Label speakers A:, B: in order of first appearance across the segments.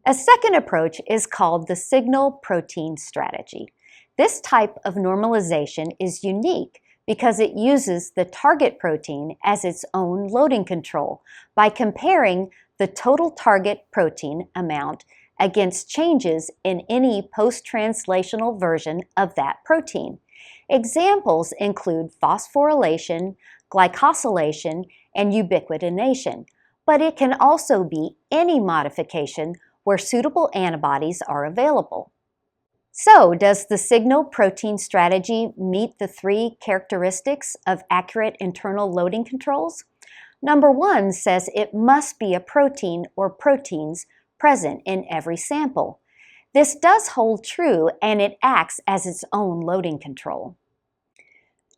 A: A second approach is called the signal protein strategy. This type of normalization is unique because it uses the target protein as its own loading control by comparing the total target protein amount against changes in any post-translational version of that protein. Examples include phosphorylation, glycosylation, and ubiquitination, but it can also be any modification where suitable antibodies are available. So, does the signal protein strategy meet the three characteristics of accurate internal loading controls? Number 1 says it must be a protein or proteins present in every sample. This does hold true, and it acts as its own loading control.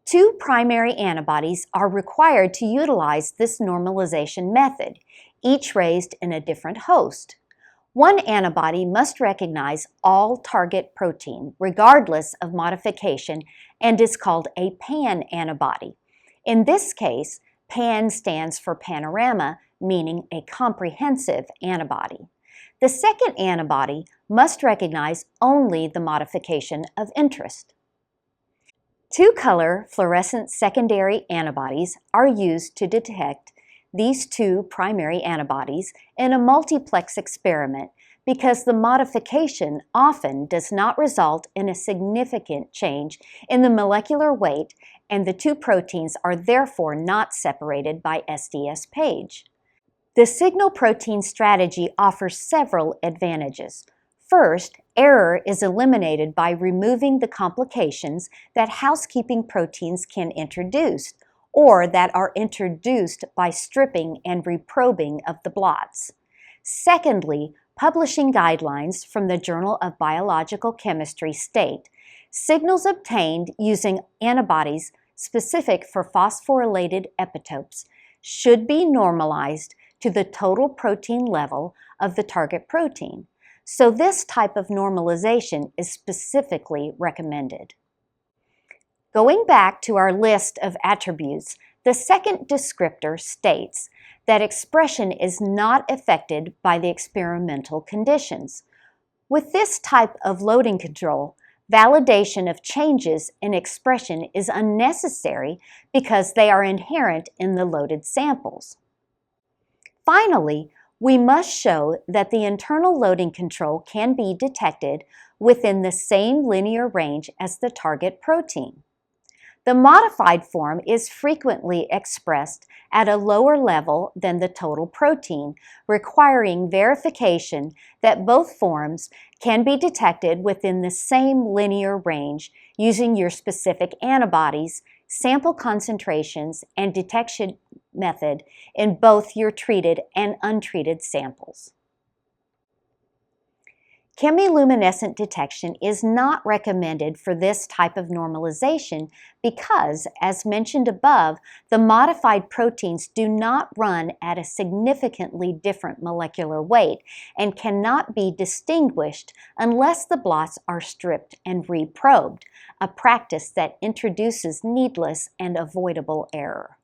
A: 2 primary antibodies are required to utilize this normalization method, each raised in a different host. One antibody must recognize all target protein, regardless of modification, and is called a pan antibody. In this case, pan stands for panorama, meaning a comprehensive antibody. The second antibody must recognize only the modification of interest. 2-color fluorescent secondary antibodies are used to detect these 2 primary antibodies in a multiplex experiment because the modification often does not result in a significant change in the molecular weight, and the 2 proteins are therefore not separated by SDS page. The signal protein strategy offers several advantages. First, error is eliminated by removing the complications that housekeeping proteins can introduce, or that are introduced by stripping and reprobing of the blots. Secondly, publishing guidelines from the Journal of Biological Chemistry state signals obtained using antibodies specific for phosphorylated epitopes should be normalized to the total protein level of the target protein. So this type of normalization is specifically recommended. Going back to our list of attributes, the second descriptor states that expression is not affected by the experimental conditions. With this type of loading control, validation of changes in expression is unnecessary because they are inherent in the loaded samples. Finally, we must show that the internal loading control can be detected within the same linear range as the target protein. The modified form is frequently expressed at a lower level than the total protein, requiring verification that both forms can be detected within the same linear range using your specific antibodies, sample concentrations, and detection method in both your treated and untreated samples. Chemiluminescent detection is not recommended for this type of normalization because, as mentioned above, the modified proteins do not run at a significantly different molecular weight and cannot be distinguished unless the blots are stripped and reprobed, a practice that introduces needless and avoidable error.